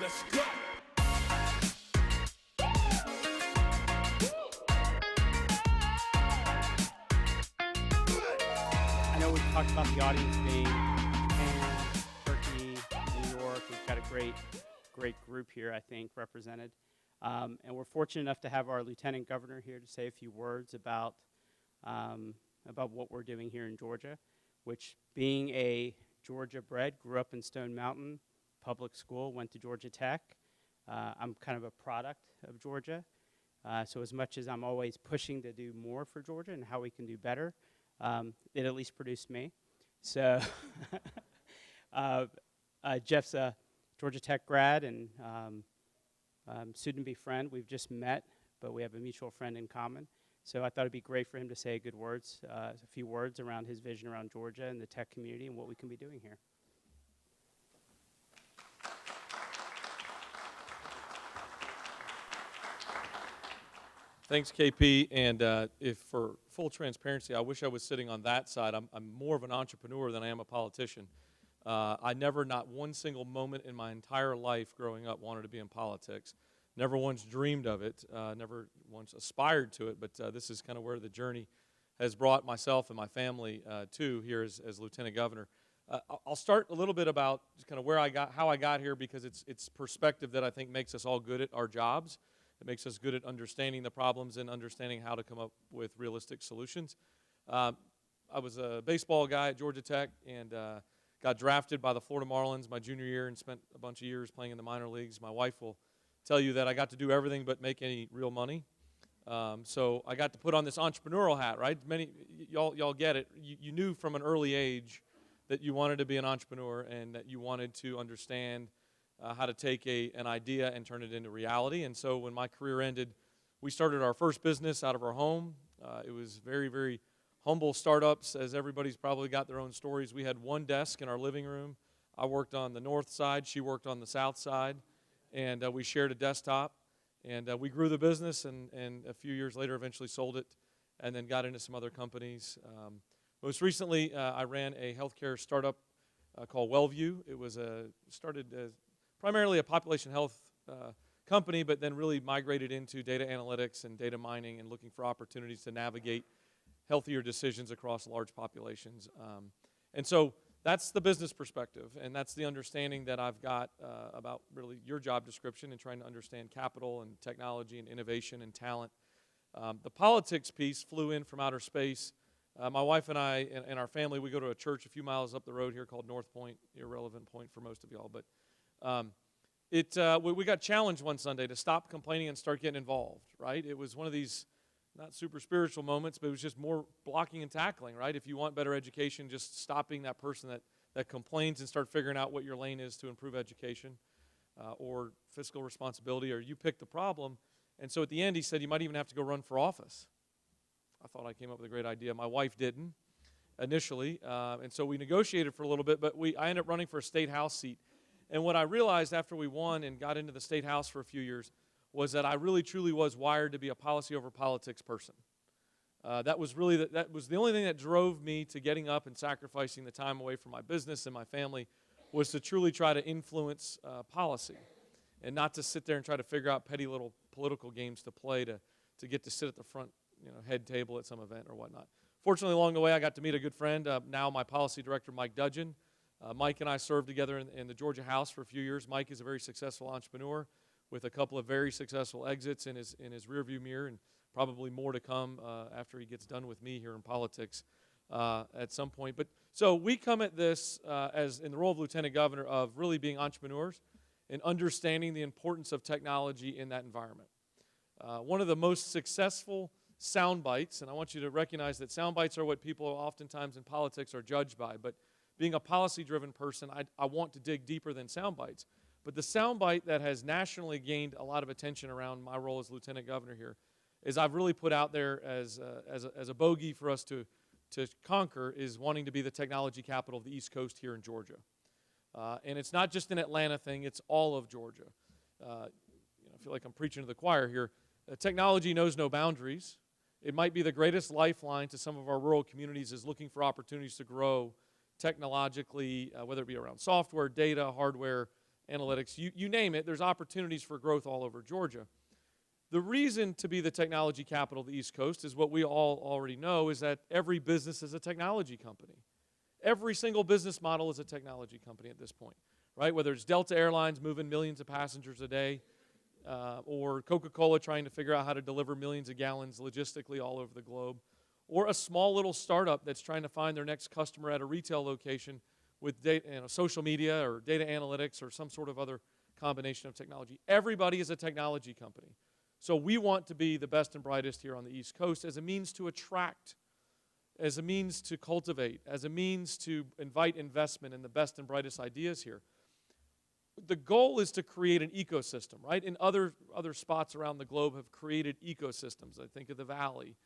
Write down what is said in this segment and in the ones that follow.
Let's go. I know we've talked about the audience being Japan, Turkey, New York. We've got a great group here, I think, represented. And we're fortunate enough to have our Lieutenant Governor here to say a few words about what we're doing here in Georgia, which, being a Georgia bred, grew up in Stone Mountain Public School, went to Georgia Tech. I'm kind of a product of Georgia. So as much as I'm always pushing to do more for Georgia and how we can do better, it at least produced me. So Jeff's a Georgia Tech grad and soon-to-be friend. We've just met, but we have a mutual friend in common. So I thought it'd be great for him to say a few words around his vision around Georgia and the tech community and what we can be doing here. Thanks, KP. And if for full transparency, I wish I was sitting on that side. I'm more of an entrepreneur than I am a politician. I never, not one single moment in my entire life growing up, wanted to be in politics. Never once dreamed of it, never once aspired to it, but this is kind of where the journey has brought myself and my family to here as Lieutenant Governor. I'll start a little bit about just kind of how I got here, because it's perspective that I think makes us all good at our jobs. It makes us good at understanding the problems and understanding how to come up with realistic solutions. I was a baseball guy at Georgia Tech and got drafted by the Florida Marlins my junior year and spent a bunch of years playing in the minor leagues. My wife will tell you that I got to do everything but make any real money. So I got to put on this entrepreneurial hat, right? Many y'all get it. You knew from an early age that you wanted to be an entrepreneur and that you wanted to understand how to take an idea and turn it into reality. And so when my career ended, we started our first business out of our home. It was very, very humble startups, as everybody's probably got their own stories. We had one desk in our living room. I worked on the north side. She worked on the south side. And we shared a desktop. And we grew the business, and a few years later eventually sold it and then got into some other companies. Most recently, I ran a healthcare startup called Wellview. It was started as primarily a population health company, but then really migrated into data analytics and data mining and looking for opportunities to navigate healthier decisions across large populations. And so that's the business perspective, and that's the understanding that I've got about really your job description and trying to understand capital and technology and innovation and talent. The politics piece flew in from outer space. My wife and I and our family, we go to a church a few miles up the road here called North Point, irrelevant point for most of y'all, but we got challenged one Sunday to stop complaining and start getting involved, right? It was one of these not super spiritual moments, but it was just more blocking and tackling, right? If you want better education, just stopping that person that complains and start figuring out what your lane is to improve education or fiscal responsibility, or you pick the problem. And so at the end, he said, you might even have to go run for office. I thought I came up with a great idea. My wife didn't initially, and so we negotiated for a little bit, but I ended up running for a state house seat. And what I realized after we won and got into the state house for a few years was that I really truly was wired to be a policy over politics person. That was the only thing that drove me to getting up and sacrificing the time away from my business and my family, was to truly try to influence policy and not to sit there and try to figure out petty little political games to play to get to sit at the front head table at some event or whatnot. Fortunately, along the way, I got to meet a good friend, now my policy director, Mike Dudgeon. Mike and I served together in the Georgia House for a few years. Mike is a very successful entrepreneur with a couple of very successful exits in his rearview mirror, and probably more to come after he gets done with me here in politics at some point. But so we come at this as in the role of Lieutenant Governor of really being entrepreneurs and understanding the importance of technology in that environment. One of the most successful sound bites, and I want you to recognize that sound bites are what people oftentimes in politics are judged by, but being a policy-driven person, I want to dig deeper than sound bites. But the soundbite that has nationally gained a lot of attention around my role as Lieutenant Governor here is I've really put out there as a bogey for us to conquer is wanting to be the technology capital of the East Coast here in Georgia. And it's not just an Atlanta thing, it's all of Georgia. I feel like I'm preaching to the choir here. Technology knows no boundaries. It might be the greatest lifeline to some of our rural communities is looking for opportunities to grow technologically, whether it be around software, data, hardware, analytics, you name it, there's opportunities for growth all over Georgia. The reason to be the technology capital of the East Coast is what we all already know, is that every business is a technology company. Every single business model is a technology company at this point, right? Whether it's Delta Airlines moving millions of passengers a day, or Coca-Cola trying to figure out how to deliver millions of gallons logistically all over the globe, or a small little startup that's trying to find their next customer at a retail location with data, social media or data analytics or some sort of other combination of technology. Everybody is a technology company. So we want to be the best and brightest here on the East Coast as a means to attract, as a means to cultivate, as a means to invite investment in the best and brightest ideas here. The goal is to create an ecosystem, right? And other spots around the globe have created ecosystems. I think of the Valley.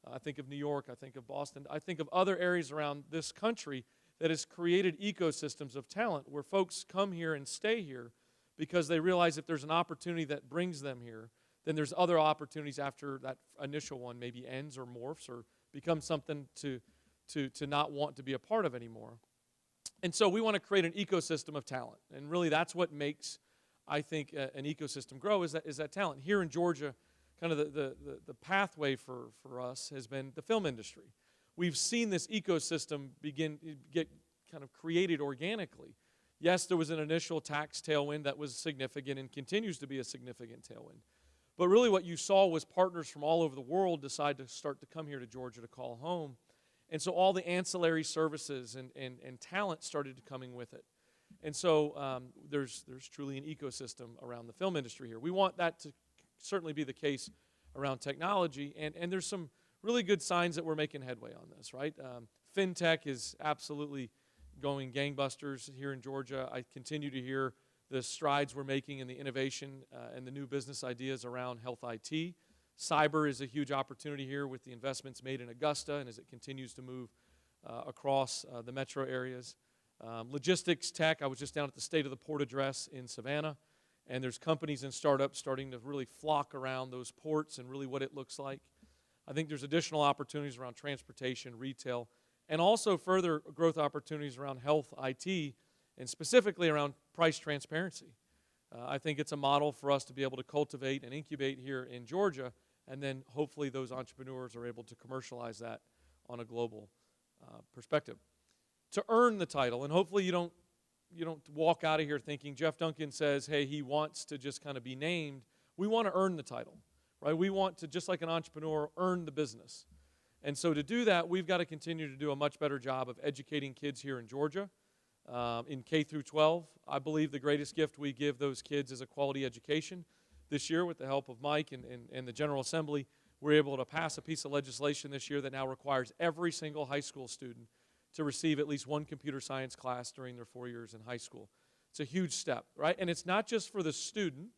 I think of New York. I think of Boston. I think of other areas around this country that has created ecosystems of talent where folks come here and stay here because they realize if there's an opportunity that brings them here, then there's other opportunities after that initial one maybe ends or morphs or becomes something to not want to be a part of anymore. And so we want to create an ecosystem of talent. And really that's what makes, I think, an ecosystem grow is that talent. Here in Georgia, kind of the pathway for us has been the film industry. We've seen this ecosystem get kind of created organically. Yes, there was an initial tax tailwind that was significant and continues to be a significant tailwind. But really what you saw was partners from all over the world decide to start to come here to Georgia to call home. And so all the ancillary services and talent started coming with it. And so there's truly an ecosystem around the film industry here. We want that to certainly be the case around technology. And there's some really good signs that we're making headway on this, right? FinTech is absolutely going gangbusters here in Georgia. I continue to hear the strides we're making in the innovation and the new business ideas around health IT. Cyber is a huge opportunity here with the investments made in Augusta and as it continues to move across the metro areas. Logistics tech, I was just down at the State of the Port Address in Savannah, and there's companies and startups starting to really flock around those ports and really what it looks like. I think there's additional opportunities around transportation, retail, and also further growth opportunities around health IT and specifically around price transparency. I think it's a model for us to be able to cultivate and incubate here in Georgia, and then hopefully those entrepreneurs are able to commercialize that on a global perspective. To earn the title, and hopefully you don't walk out of here thinking Geoff Duncan says, hey, he wants to just kind of be named. We want to earn the title, right? We want to, just like an entrepreneur, earn the business. And so to do that, we've got to continue to do a much better job of educating kids here in Georgia. In K through 12, I believe the greatest gift we give those kids is a quality education. This year, with the help of Mike and the General Assembly, we're able to pass a piece of legislation this year that now requires every single high school student to receive at least one computer science class during their 4 years in high school. It's a huge step, right? And it's not just for the student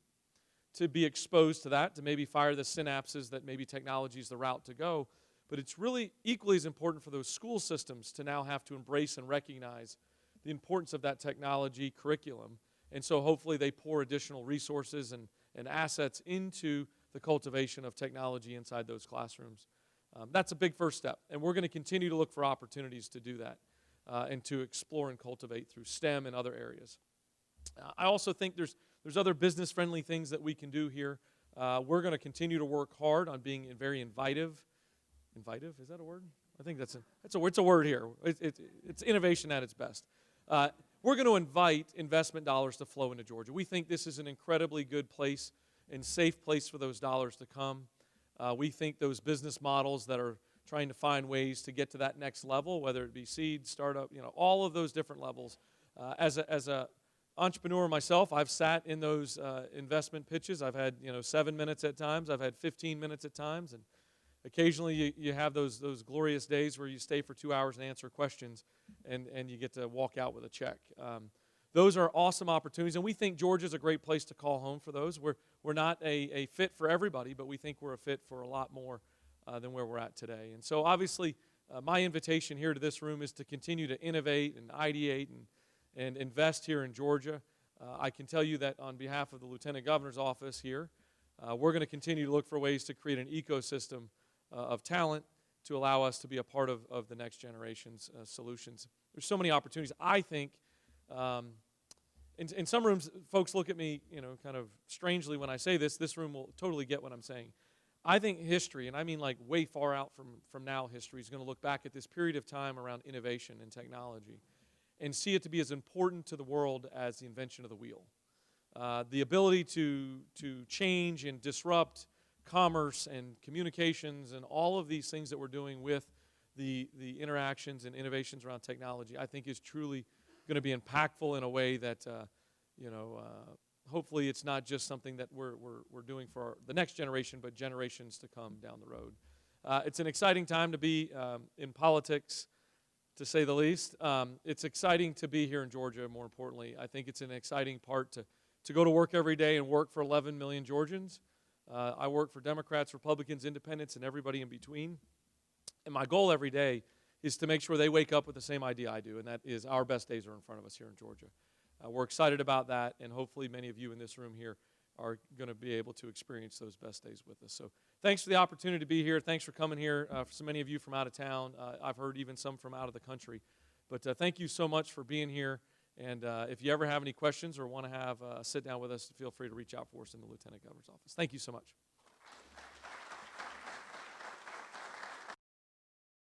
to be exposed to that, to maybe fire the synapses that maybe technology is the route to go, but it's really equally as important for those school systems to now have to embrace and recognize the importance of that technology curriculum. And so hopefully they pour additional resources and assets into the cultivation of technology inside those classrooms. That's a big first step. And we're going to continue to look for opportunities to do that and to explore and cultivate through STEM and other areas. I also think there's other business-friendly things that we can do here. We're going to continue to work hard on being very invitive. Invitive, is that a word? I think it's a word here. It's innovation at its best. We're going to invite investment dollars to flow into Georgia. We think this is an incredibly good place and safe place for those dollars to come. We think those business models that are trying to find ways to get to that next level, whether it be seed, startup, all of those different levels. As a entrepreneur myself, I've sat in those investment pitches. I've had 7 minutes at times. I've had 15 minutes at times, and occasionally you have those glorious days where you stay for 2 hours and answer questions, and you get to walk out with a check. Those are awesome opportunities, and we think Georgia's a great place to call home for those. We're not a fit for everybody, but we think we're a fit for a lot more than where we're at today. And so obviously my invitation here to this room is to continue to innovate and ideate and invest here in Georgia. I can tell you that on behalf of the Lieutenant Governor's office here, we're going to continue to look for ways to create an ecosystem of talent to allow us to be a part of the next generation's solutions. There's so many opportunities. I think in some rooms, folks look at me, kind of strangely when I say this. This room will totally get what I'm saying. I think history, and I mean like way far out from now history, is going to look back at this period of time around innovation and technology and see it to be as important to the world as the invention of the wheel. The ability to change and disrupt commerce and communications and all of these things that we're doing with the interactions and innovations around technology, I think is truly going to be impactful in a way that, hopefully it's not just something that we're doing for the next generation, but generations to come down the road. It's an exciting time to be in politics, to say the least. It's exciting to be here in Georgia, more importantly. I think it's an exciting part to go to work every day and work for 11 million Georgians. I work for Democrats, Republicans, Independents, and everybody in between. And my goal every day is to make sure they wake up with the same idea I do, and that is our best days are in front of us here in Georgia. We're excited about that, and hopefully many of you in this room here are going to be able to experience those best days with us. So thanks for the opportunity to be here. Thanks for coming here. For so many of you from out of town, I've heard even some from out of the country. But thank you so much for being here. And if you ever have any questions or want to have a sit down with us, feel free to reach out for us in the Lieutenant Governor's office. Thank you so much.